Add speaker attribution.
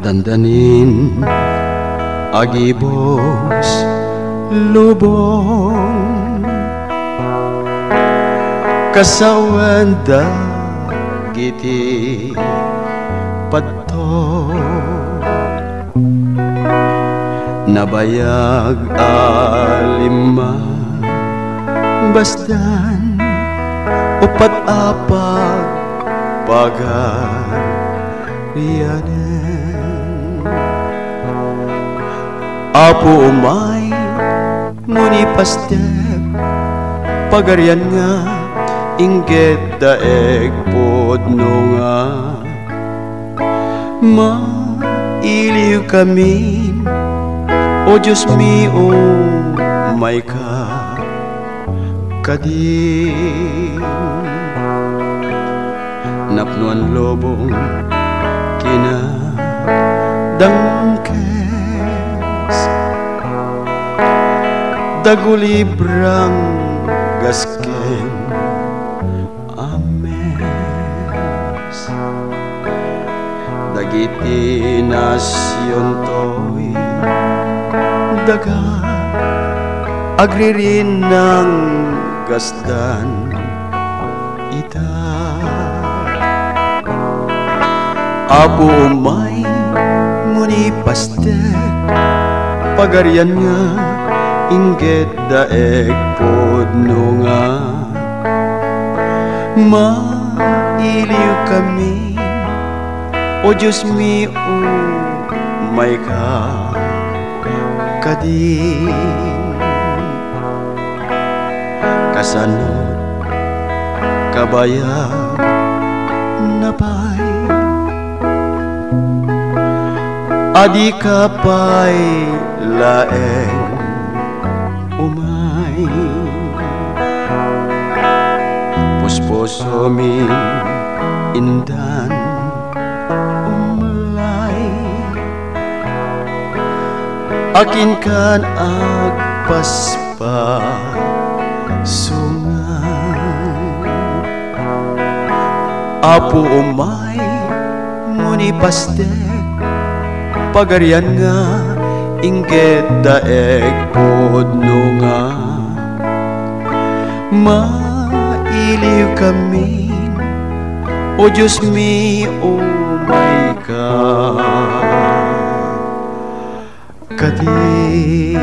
Speaker 1: Dandanin agibos lubong kasawan dagiti padto nabayag alima basdan upat apag pagarianen Apo umay muni pastek pagarian nga inggit daeg podno nga mailiw kami o Diyos mio may ka kadin napnuan lobong kinadangkes dagulibrang gasken ames dagiti nasyon to'y daga agririn ng gasdan ita Apo umay muni pastek pagarian nga inggit daeg podno nga mailiw kami o Diyos mio may ka kadin kasanod kabayag napay adi ka pa'y laeng umay pusposo min indan umlay akin kan agpaspa sungan Apo umay muni pastek pagarian nga inggit daeg podno nga mailiw kami o Diyos mio may ka kadin